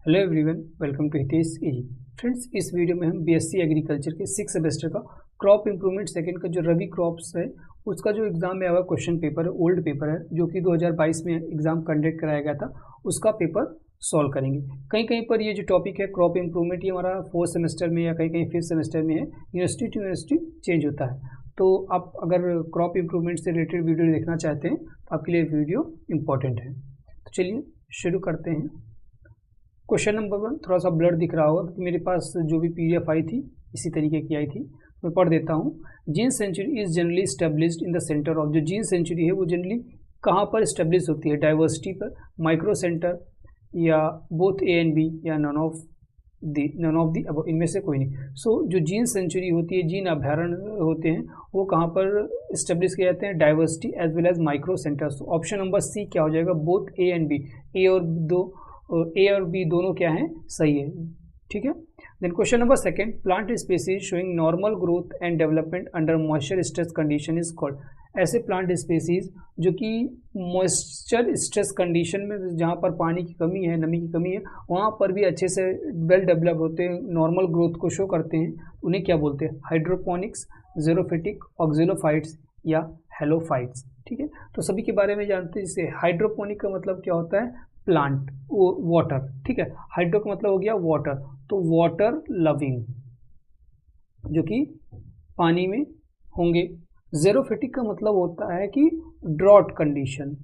Hello everyone, welcome to Hitesh AG. Friends, इस video में हम बीएससी एग्रीकल्चर के 6 सेमेस्टर का क्रॉप इंप्रूवमेंट सेकंड का जो रबी क्रॉप्स है उसका जो एग्जाम में आया हुआ क्वेश्चन पेपर है, ओल्ड पेपर है जो कि 2022 में एग्जाम कंडक्ट कराया गया था, उसका पेपर सॉल्व करेंगे। कहीं कहीं पर ये जो टॉपिक है क्रॉप इंप्रूवमेंट, ये हमारा 4th सेमेस्टर में या कहीं कहीं 5th सेमेस्टर में है, यूनिवर्सिटी टू यूनिवर्सिटी चेंज होता है। तो आप अगर क्रॉप इंप्रूवमेंट से रिलेटेड वीडियो देखना चाहते हैं तो आपके लिए वीडियो इंपॉर्टेंट है। तो चलिए शुरू करते हैं। क्वेश्चन नंबर 1 थोड़ा सा ब्लर दिख रहा होगा क्योंकि मेरे पास जो भी पीडीएफ आई थी इसी तरीके की आई थी। मैं पढ़ देता हूँ। Gene century is generally established in the centre of, जो जीन सेंचुरी है वो जनरली कहाँ पर स्टेब्लिश होती है? डाइवर्सिटी पर, माइक्रो सेंटर, या बोथ ए एंड बी, या नन ऑफ दी अब इनमें से कोई नहीं। सो जो जीन सेंचुरी होती है, जीन अभ्यारण्य होते हैं, वो कहाँ पर स्टेब्लिश किए जाते हैं? Diversity as well as micro centres. Option number C क्या हो जाएगा? Both A and B. A और बी दोनों क्या हैं? सही है। ठीक है। Then question number 2, plant species showing normal growth and development under moisture stress condition is called. ऐसे प्लांट स्पीसीज जो कि मॉइस्चर स्ट्रेस कंडीशन में, जहाँ पर पानी की कमी है, नमी की कमी है, वहाँ पर भी अच्छे से वेल डेवलप होते हैं, नॉर्मल ग्रोथ को शो करते हैं, उन्हें क्या बोलते हैं? हाइड्रोपोनिक्स, ज़ेरोफिटिक, ऑक्सिलोफाइट्स या हेलोफाइट्स। ठीक है। तो सभी के बारे में जानते हैं। जैसे हाइड्रोपोनिक का मतलब क्या होता है? Plant, water. ठीक है। हाइड्रो का मतलब हो गया वाटर, तो वाटर लविंग जो कि पानी में होंगे। ज़ेरोफिटिक का मतलब होता है कि ड्रॉट कंडीशन।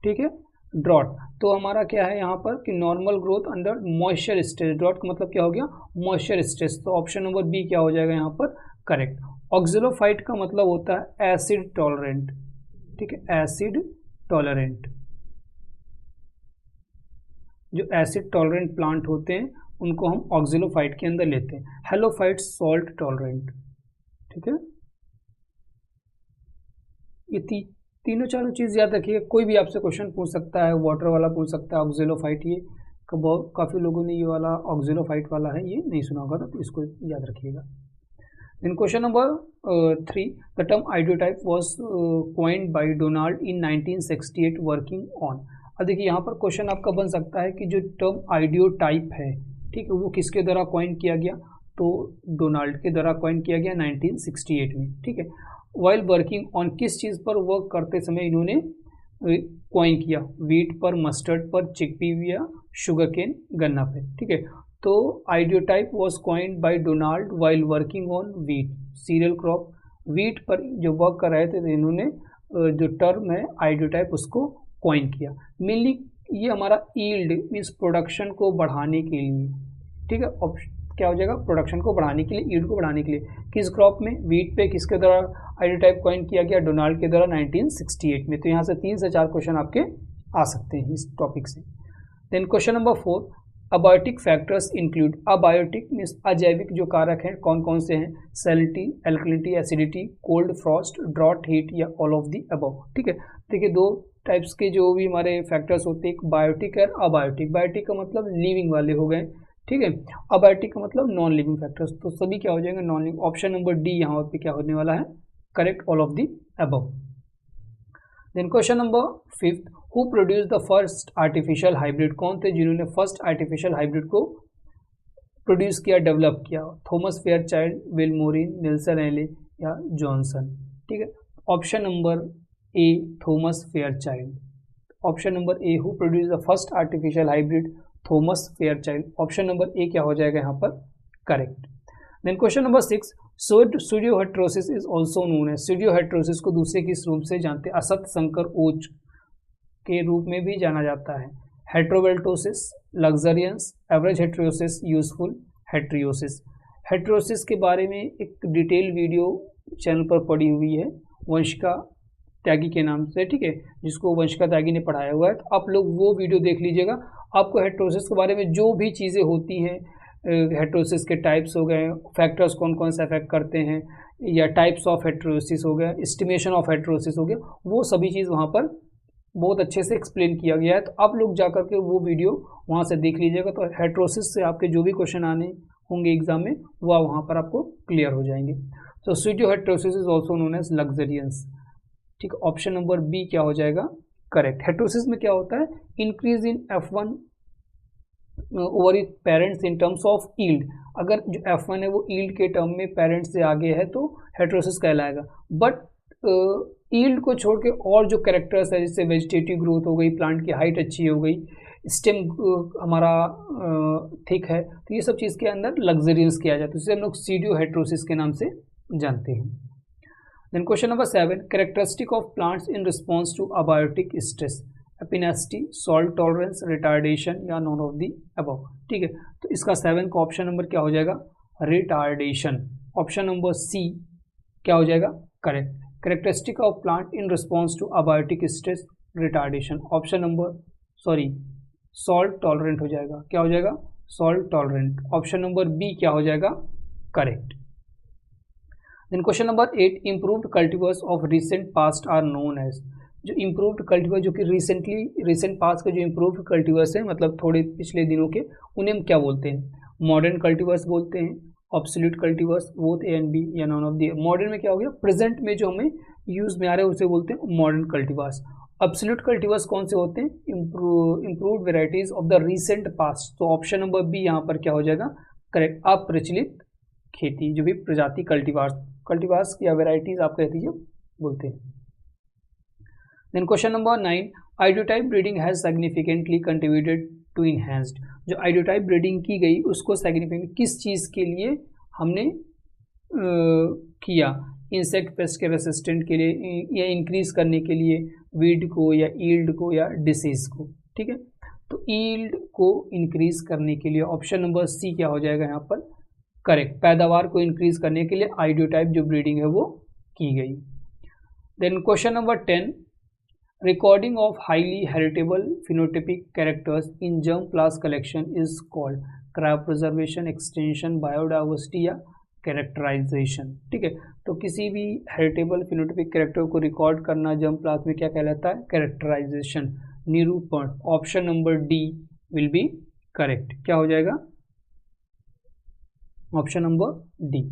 ठीक है, ड्रॉट। तो हमारा क्या है यहाँ पर कि normal growth under moisture stress. Drought का मतलब क्या हो गया? Moisture stress. तो ऑप्शन नंबर बी क्या हो जाएगा यहाँ पर? करेक्ट। ऑक्सिलोफाइट का मतलब होता है एसिड टॉलरेंट। ठीक है, एसिड टॉलरेंट। जो एसिड टॉलरेंट प्लांट होते हैं उनको हम ऑक्सिलोफाइट के अंदर लेते हैं। Halophyte salt tolerant. ठीक है। ये तीनों चारों चीज़ याद रखिएगा। कोई भी आपसे क्वेश्चन पूछ सकता है, वाटर वाला पूछ सकता है, ऑक्सिलोफाइट, ये काफ़ी लोगों ने ये वाला ऑक्सिलोफाइट वाला है ये नहीं सुना होगा, तो इसको याद रखिएगा। In question number 3, the term idiotype was coined by Donald in 1968 working on. अब देखिए यहाँ पर क्वेश्चन आपका बन सकता है कि जो टर्म आइडियोटाइप है, ठीक है, वो किसके द्वारा कॉइन किया गया? तो डोनाल्ड के द्वारा कॉइन किया गया 1968 में। ठीक है। वाइल वर्किंग ऑन, किस चीज़ पर वर्क करते समय इन्होंने कॉइन किया? वीट पर, मस्टर्ड पर, चिकपी या शुगर केन, गन्ना पे। ठीक है। तो ideotype was coined bye Donald while working on wheat, cereal crop. Wheat पर जो वर्क कर रहे थे तो इन्होंने जो टर्म है आइडियोटाइप उसको कॉइन किया। मेनली ये हमारा ईल्ड मीन्स प्रोडक्शन को बढ़ाने के लिए। ठीक है। क्या हो जाएगा? प्रोडक्शन को बढ़ाने के लिए, ईल्ड को बढ़ाने के लिए। किस क्रॉप में? वीट पे। किसके द्वारा आइडियोटाइप कॉइन किया गया? डोनाल्ड के द्वारा 1968 में। तो यहाँ से 3 से 4 क्वेश्चन आपके आ सकते हैं इस टॉपिक से। Then question number 4, abiotic factors include. Abiotic means अजैविक जो कारक हैं कौन कौन से हैं? Salinity, alkalinity, acidity, cold frost, drought, heat या ऑल ऑफ दी अबव। ठीक है। देखिए 2 टाइप्स के जो भी हमारे फैक्टर्स होते हैं, एक बायोटिक और अबायोटिक। बायोटिक का मतलब लिविंग वाले हो गए, ठीक है। अबायोटिक का मतलब नॉन लिविंग फैक्टर्स। तो सभी क्या हो जाएंगे? Non living. Option number D यहाँ पे क्या होने वाला है? Correct, all of the above. Then question number 5, who produce the first artificial hybrid. कौन थे जिन्होंने फर्स्ट आर्टिफिशियल हाइब्रिड को प्रोड्यूस किया, डेवलप किया? थॉमस फेयरचाइल्ड, विल्मोरिन, नेल्सन एले या जॉनसन। ठीक है। Option number A, Thomas Fairchild. Option number A, who produce the first artificial hybrid, Thomas Fairchild. Option number A क्या हो जाएगा यहाँ पर? Correct. Then question number 6, pseudoheterosis is also known है। सूडोहेटेरोसिस को दूसरे किस रूप से जानते हैं? असत संकर ओज के रूप में भी जाना जाता है। हेट्रोवेल्टोसिस, लग्जरियंस, एवरेज हेट्रियोसिस, यूजफुल हेट्रियोसिस। हेट्रियोसिस के बारे में एक डिटेल वीडियो चैनल पर पड़ी हुई है वंशिका त्यागी के नाम से, ठीक है, जिसको वंशिका त्यागी ने पढ़ाया हुआ है। तो आप लोग वो वीडियो देख लीजिएगा। आपको हेट्रोसिस के बारे में जो भी चीज़ें होती हैं, हेट्रोसिस के टाइप्स हो गए, फैक्टर्स कौन कौन से अफेक्ट करते हैं, या टाइप्स ऑफ हेट्रोसिस हो गया, एस्टिमेशन ऑफ हेट्रोसिस हो गया, वो सभी चीज़ वहाँ पर बहुत अच्छे से एक्सप्लेन किया गया है। तो आप लोग जा करके वो वीडियो वहाँ से देख लीजिएगा। तो हेट्रोसिस से आपके जो भी क्वेश्चन आने होंगे एग्जाम में वह वहाँ पर आपको क्लियर हो जाएंगे। तो सूडोहेटेरोसिस इज ऑल्सो नोन एज लग्जरियंस। ठीक है। ऑप्शन नंबर बी क्या हो जाएगा? करेक्ट। हेट्रोसिस में क्या होता है? Increase in F1 over it parents in terms of yield, अगर जो F1 है वो ईल्ड के टर्म में पेरेंट्स से आगे है तो हेटेरोसिस कहलाएगा। बट ईल्ड को छोड़ के और जो कैरेक्टर्स है, जैसे वेजिटेटिव ग्रोथ हो गई, प्लांट की हाइट अच्छी हो गई, स्टेम हमारा थिक है, तो ये सब चीज़ के अंदर लग्जरियंस किया जाता है, जिसे हम लोग सीडियो हेटेरोसिस के नाम से जानते हैं। Then question number 7, characteristic of plants in response to abiotic stress, epinasty, salt tolerance, retardation या नॉन ऑफ दी अबव। ठीक है, तो इसका 7 का ऑप्शन नंबर क्या हो जाएगा, रिटार्डेशन। ऑप्शन नंबर सी क्या हो जाएगा, correct. Characteristic of plant in response to abiotic stress, retardation. Option number salt tolerant हो जाएगा, क्या हो जाएगा, salt tolerant. Option number B क्या हो जाएगा, correct. Then question number 8, improved cultivars of recent past are known as, जो improved cultivar जो कि रिसेंट पास्ट के जो इम्प्रूव्ड कल्टीवर्स हैं, मतलब थोड़े पिछले दिनों के, उन्हें हम क्या बोलते हैं, मॉडर्न कल्टीवर्स बोलते हैं, obsolete cultivars, both A and B या नॉन ऑफ दी। मॉडर्न में क्या हो गया, प्रेजेंट में जो हमें यूज में आ रहे हैं उसे बोलते हैं मॉडर्न कल्टीवर्स। एब्सोल्यूट कल्टीवर्स कौन से होते हैं, improved varieties of the recent past. तो ऑप्शन नंबर बी यहाँ पर क्या हो जाएगा, करेक्ट। अप्रचलित खेती, जो भी प्रजाति कल्टीवर्स या वेराइटीज आप कह दीजिए बोलते हैं। Then question number 9, ideotype breeding has significantly contributed to enhanced, जो आइडियोटाइप ब्रीडिंग की गई उसको सिग्निफिकेंट किस चीज़ के लिए हमने किया, इंसेक्ट पेस्ट के रेसिस्टेंट के लिए, या इंक्रीज करने के लिए वीड को, या ईल्ड को, या डिसीज को। ठीक है, तो ईल्ड को इंक्रीज करने के लिए ऑप्शन नंबर सी क्या हो जाएगा यहाँ पर, करेक्ट। पैदावार को इंक्रीज करने के लिए आइडियोटाइप जो ब्रीडिंग है वो की गई। Then question number 10, recording of highly heritable phenotypic characters in germplasm collection is called, cryopreservation, extension, biodiversity या कैरेक्टराइजेशन। ठीक है, तो किसी भी हेरिटेबल फिनोटिपिक कैरेक्टर को रिकॉर्ड करना जर्म प्लास में क्या कहलाता है, कैरेक्टराइजेशन, निरूपण। Option number D will be correct, क्या हो जाएगा, option number D.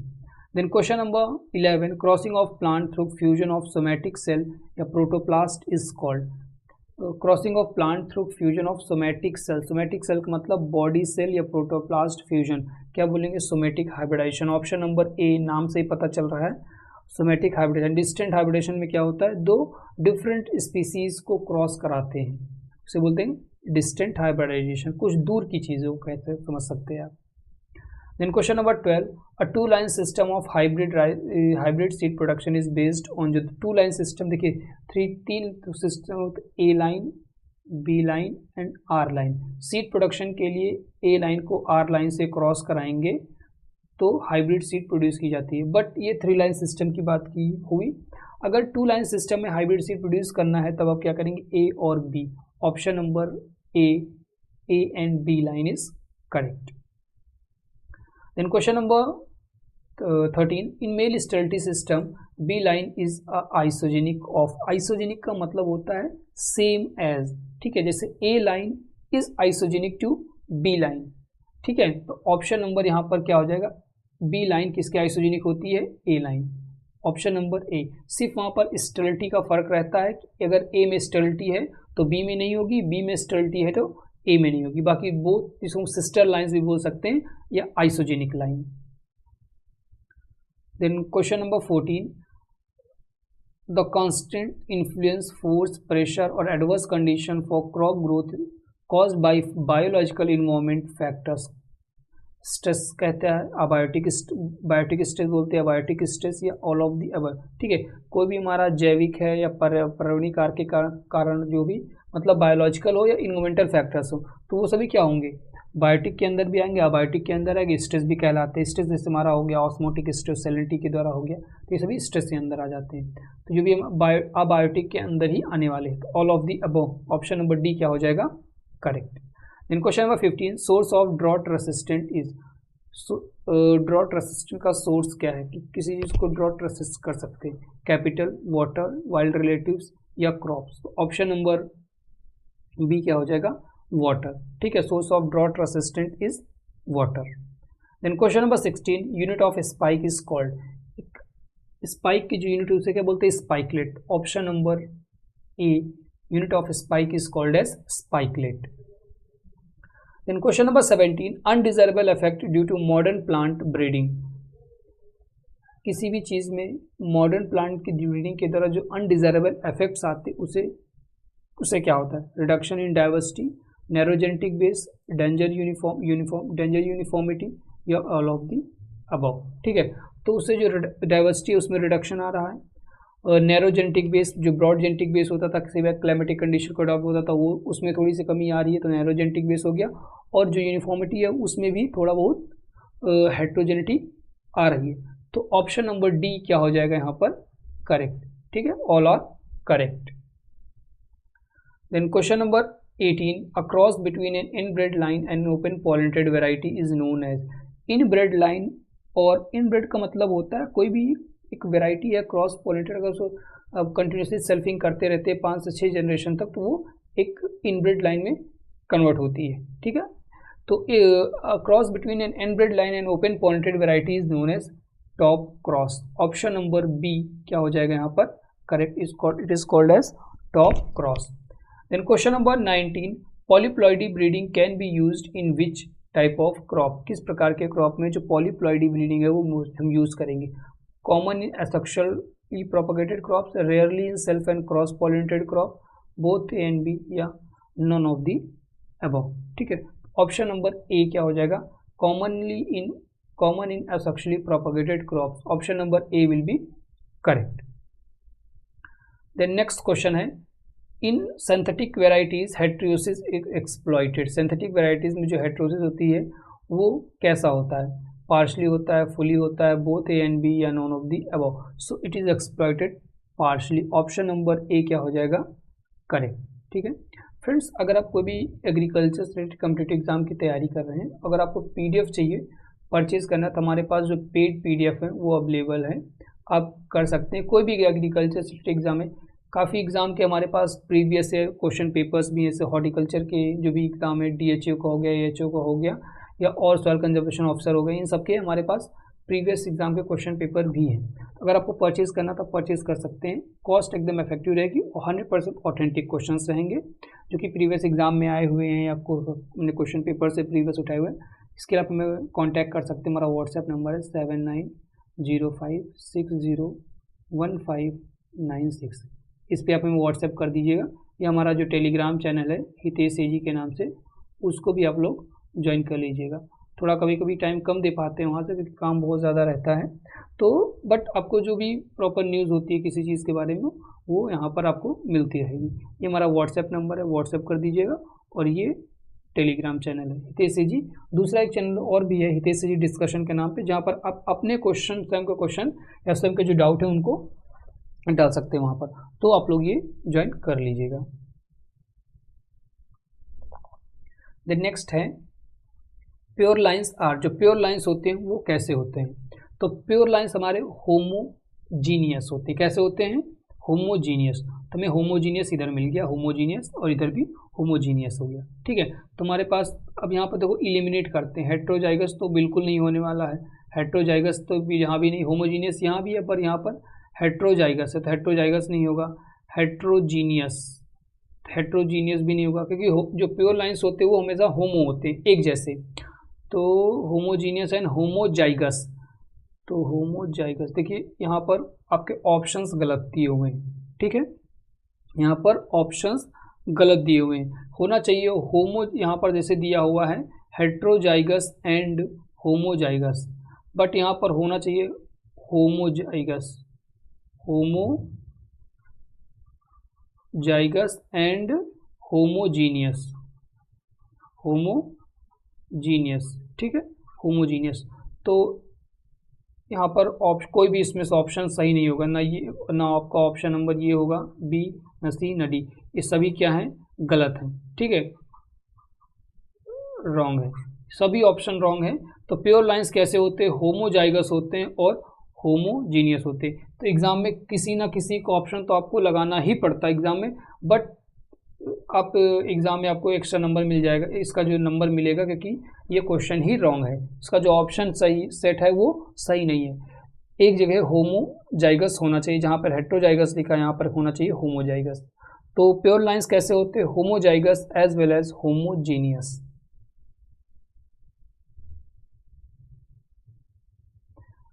Then question number 11, crossing of plant through fusion of somatic cell या protoplast is called, crossing of plant through fusion of somatic cell, somatic cell का मतलब body cell या protoplast fusion, क्या बोलेंगे, somatic hybridization. Option number A, नाम से ही पता चल रहा है, सोमैटिक हाइब्रिडाइजेशन। डिस्टेंट हाइब्रिडेशन में क्या होता है, दो डिफरेंट स्पीसीज को क्रॉस कराते हैं, उसे बोलते हैं डिस्टेंट हाइब्रिडाइजेशन, कुछ दूर की चीज़ों को कहते हैं, समझ सकते हैं आप। Then question number 12, a two line system of hybrid seed production is based on, जो two line system देखिए तीन system, A line, B line and R line। Seed production के लिए A लाइन को R लाइन से cross कराएंगे तो hybrid seed produce की जाती है। बट ये 3 लाइन सिस्टम की बात की हुई, अगर 2 लाइन सिस्टम में हाइब्रिड सीड प्रोड्यूस करना है तब आप क्या करेंगे, A और B। Option number A and B line is correct. Then question number 13, in male sterility system B line is isogenic of, isogenic का मतलब होता है same as। ठीक है, जैसे A line is isogenic to B line। ठीक है, तो ऑप्शन नंबर यहाँ पर क्या हो जाएगा, B line किसके आइसोजेनिक होती है, A line। ऑप्शन नंबर ए, सिर्फ वहाँ पर स्टेरिलिटी का फर्क रहता है कि अगर A में स्टेरिलिटी है तो B में नहीं होगी, B में स्टेरिलिटी है तो ए में नहीं होगी। बाकी बोथ इसको सिस्टर लाइंस भी बोल सकते हैं या isogenic line. Then question number 14, the constant influence, force, pressure और adverse condition for crop growth caused by biological environment factors, stress कहते हैं, अबायोटिक स्ट्रेस बोलते हैं, अबायोटिक स्ट्रेस या ऑल ऑफ दी अबव। ठीक है, कोई भी हमारा जैविक है या पर्यावरणीय कारक के कारण जो भी मतलब बायोलॉजिकल हो या इन्वायरमेंटल फैक्टर्स हो, तो वो सभी क्या होंगे, बायोटिक के अंदर भी आएंगे, अबायोटिक के अंदर आएंगे, स्ट्रेस भी कहलाते हैं। स्ट्रेस जैसे हमारा हो गया ऑस्मोटिक स्ट्रेस, सैलिनिटी के द्वारा हो गया, तो ये सभी स्ट्रेस के अंदर आ जाते हैं। तो जो भी हम अबायोटिक के अंदर ही आने वाले हैं, तो all of the above. Option number D क्या हो जाएगा, correct. Then question number 15, source of drought resistant is, drought resistant का सोर्स क्या है, कि किसी चीज़ को ड्रॉट रेसिस्ट कर सकते हैं, कैपिटल, वाटर, वाइल्ड रिलेटिव्स या क्रॉप्स। तो ऑप्शन नंबर बी क्या हो जाएगा, वाटर। ठीक है, source of drought resistant is water. Then question number 16, unit of spike is called, spike की जो यूनिट है उसे क्या बोलते हैं, spikelet. Option number A, unit of spike is called as spikelet. Then question number 17, undesirable effect due to modern plant breeding. किसी भी चीज़ में मॉडर्न प्लांट की ब्रीडिंग के द्वारा जो अनडिजायरेबल इफेक्ट्स आते उसे क्या होता है? Reduction in diversity, narrow genetic base, danger uniformity या ऑल ऑफ दी अबव। ठीक है, तो उससे जो डाइवर्सिटी है उसमें रिडक्शन आ रहा है। नैरो जेनेटिक बेस, जो ब्रॉड जेनेटिक बेस होता था, किसी भी क्लाइमेटिक कंडीशन को अडॉप्ट होता था, वो उसमें थोड़ी सी कमी आ रही है, तो नैरो जेनेटिक बेस हो गया। और जो यूनिफॉर्मिटी है उसमें भी थोड़ा बहुत हेट्रोजेनिटी आ रही है। तो ऑप्शन नंबर डी क्या हो जाएगा यहाँ पर? करेक्ट। ठीक है, all are correct. Then question number 18, a cross between an inbred line and open pollinated variety is known as. Inbred line, और इनब्रेड का मतलब होता है कोई भी एक वेराइटी है क्रॉस पॉलिनेटेड, अगर उसको अब कंटिन्यूसली सेल्फिंग करते रहते हैं 5 से 6 जनरेशन तक, तो वो एक इनब्रेड लाइन में कन्वर्ट होती है। ठीक है, तो cross between an inbred line and open pollinated variety is known as top cross. Option number B क्या हो जाएगा यहाँ पर? Correct, it is called as top cross. Then question number 19, polyploidy breeding can be used in which type of crop. किस प्रकार के crop में जो पॉलीप्लॉइडी ब्रीडिंग है वो हम यूज करेंगे? Common in asexually propagated crops, rarely in self and cross pollinated crop, both A and B, या नन ऑफ दी अबव। ठीक है, ऑप्शन नंबर ए क्या हो जाएगा? Common in asexually propagated crops. Option number A will be correct. Then next question है, in synthetic varieties heterosis exploited. Synthetic varieties में जो heterosis होती है वो कैसा होता है? पार्शली होता है, फुली होता है, बोथ ए एंड बी, या none of the above. So it is exploited partially. Option number A क्या हो जाएगा? करेक्ट। ठीक है फ्रेंड्स, अगर आप कोई भी एग्रीकल्चर से रिलेटेड कॉम्पिटिटिव एग्जाम की तैयारी कर रहे हैं, अगर आपको पीडीएफ चाहिए परचेज करना, तो हमारे पास जो पेड पीडीएफ है वो अवेलेबल है, आप कर सकते हैं। कोई भी एग्रीकल्चर से रिलेटेड एग्जाम है, काफ़ी एग्जाम के हमारे पास प्रीवियस क्वेश्चन पेपर्स भी हैं, जैसे हॉर्टिकल्चर के जो भी एग्जाम है, डीएचओ का हो गया, एएचओ का हो गया, या और सॉइल कंजर्वेशन ऑफिसर हो गए, इन सबके हमारे पास प्रीवियस एग्जाम के क्वेश्चन पेपर भी हैं। अगर आपको परचेज करना तो परचेज कर सकते हैं। कॉस्ट एकदम इफेक्टिव रहेगी और 100% ऑथेंटिक क्वेश्चन रहेंगे जो कि प्रीवियस एग्जाम में आए हुए हैं, आपको अपने क्वेश्चन पेपर से प्रीवियस उठाए हुए हैं। इसके लिए आप हमें कॉन्टैक्ट कर सकते हैं। हमारा व्हाट्सएप नंबर है 7905601596। इस पर आप हमें व्हाट्सएप कर दीजिएगा, या हमारा जो टेलीग्राम चैनल है हितेश एजी के नाम से, उसको भी आप लोग ज्वाइन कर लीजिएगा। थोड़ा कभी कभी टाइम कम दे पाते हैं वहाँ से, क्योंकि काम बहुत ज़्यादा रहता है, तो बट आपको जो भी प्रॉपर न्यूज़ होती है किसी चीज़ के बारे में वो यहाँ पर आपको मिलती रहेगी। ये हमारा व्हाट्सएप नंबर है, व्हाट्सएप कर दीजिएगा। और ये टेलीग्राम चैनल है हितेश एजी। दूसरा एक चैनल और भी है हितेश एजी डिस्कशन के नाम पे, जहाँ पर आप अपने क्वेश्चन, स्वयं के क्वेश्चन या स्वयं के जो डाउट है उनको डाल सकते हैं वहाँ पर, तो आप लोग ये ज्वाइन कर लीजिएगा। देन नेक्स्ट है प्योर लाइंस आर। जो प्योर लाइंस होते हैं वो कैसे होते हैं? तो प्योर लाइंस हमारे होमोजीनियस होते हैं। कैसे होते हैं? होमोजीनियस। तो हमें होमोजीनियस इधर मिल गया, होमोजीनियस, और इधर भी होमोजीनियस हो गया। ठीक है, तो हमारे पास अब यहाँ पर देखो इलिमिनेट करते हैं। हेट्रोजाइगस तो बिल्कुल नहीं होने वाला है, हेट्रोजाइगस तो भी यहाँ भी नहीं, होमोजीनियस यहाँ भी है, पर यहाँ पर हेट्रोजाइगस है, तो हेट्रोजाइगस नहीं होगा। हेट्रोजीनियस भी नहीं होगा, क्योंकि जो प्योर लाइंस होते हैं वो हमेशा होमो होते हैं, एक जैसे। तो होमोजीनियस एंड होमोजाइगस। तो होमोजाइगस, देखिए यहाँ पर आपके ऑप्शंस गलत दिए हुए हैं। ठीक है, यहाँ पर ऑप्शंस गलत दिए हुए हैं। होना चाहिए होमो, यहाँ पर जैसे दिया हुआ है हेट्रोजाइगस एंड होमोजाइगस, बट यहाँ पर होना चाहिए होमोजाइगस एंड होमोजीनियस। ठीक है, होमोजीनियस। तो यहाँ पर कोई भी इसमें से ऑप्शन सही नहीं होगा, ना ये, ना आपका ऑप्शन नंबर ये होगा बी, ना सी, ना डी। ये सभी क्या हैं? गलत हैं। ठीक है, रॉन्ग है, सभी ऑप्शन रॉन्ग है। तो प्योर लाइंस कैसे होते हैं? होमोजाइगस होते हैं और होमोजीनियस होते हैं। तो एग्जाम में किसी ना किसी का ऑप्शन तो आपको लगाना ही पड़ता है एग्जाम में, बट आप एग्जाम में आपको एक्स्ट्रा नंबर मिल जाएगा, इसका जो नंबर मिलेगा, क्योंकि ये क्वेश्चन ही रॉन्ग है। इसका जो ऑप्शन सही सेट है वो सही नहीं है। एक जगह होमोजाइगस होना चाहिए, जहाँ पर हेट्रोजाइगस लिखा है यहाँ पर होना चाहिए होमोजाइगस। तो प्योर लाइंस कैसे होते हैं? Homozygous as well as homogeneous.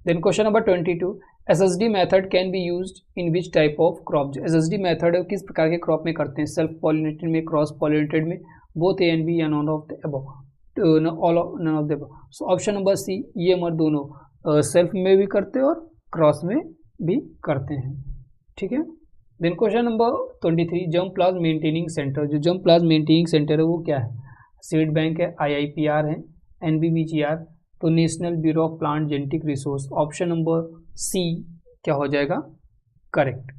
Then question number 22, SSD method can be used in which type of crop. जो SSD मेथड है किस प्रकार के क्रॉप में करते हैं, सेल्फ पॉलिनेटेड में, क्रॉस पॉलिनेटेड में, बोथ ए एंड बी या none of the above, none of the above. So option number C, ये हमारे दोनों सेल्फ में भी करते हैं और क्रॉस में भी करते हैं, ठीक है। Then question number 23, germ plasm maintaining centre. जो जर्म प्लाज्म मेंटेनिंग सेंटर है वो क्या है, सीड बैंक है, IIPR है, NBBGR, तो national bureau of plant genetic resource. Option number C क्या हो जाएगा, correct.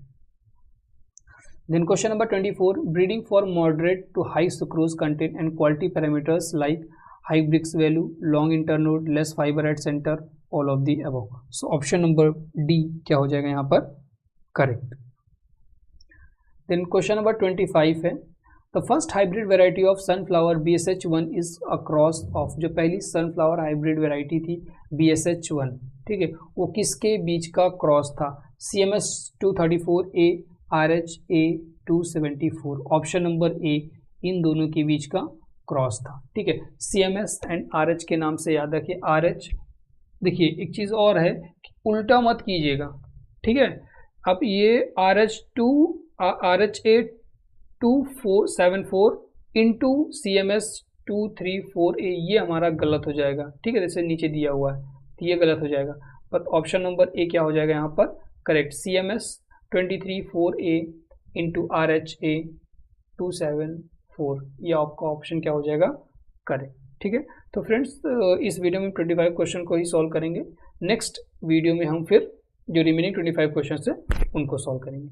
Then question number 24, breeding for moderate to high sucrose content and quality parameters like high brix value, long internode, less fibre at centre, all of the above. So option number D क्या हो जाएगा यहाँ पर, correct. Then question number 25 है, the first hybrid variety of sunflower BSH1 is a cross of. जो पहली sunflower hybrid variety थी BSH1, ठीक है, वो किसके बीच का क्रॉस था, CMS 234A, RH-A 274। Option number A इन दोनों के बीच का क्रॉस था, ठीक है। CMS एंड RH के नाम से याद रखिए। RH, देखिए एक चीज़ और है कि उल्टा मत कीजिएगा, ठीक है। अब ये RH-A 2474 इंटू CMS 234A, ये हमारा गलत हो जाएगा, ठीक है, जैसे नीचे दिया हुआ है, तो ये गलत हो जाएगा। बट ऑप्शन नंबर ए क्या हो जाएगा यहाँ पर, correct. CMS 234A into RH-A 274, ये आपका ऑप्शन क्या हो जाएगा, करेक्ट, ठीक है। तो फ्रेंड्स, इस वीडियो में 25 क्वेश्चन को ही सॉल्व करेंगे। नेक्स्ट वीडियो में हम फिर जो रिमेनिंग 25 क्वेश्चन है उनको सॉल्व करेंगे।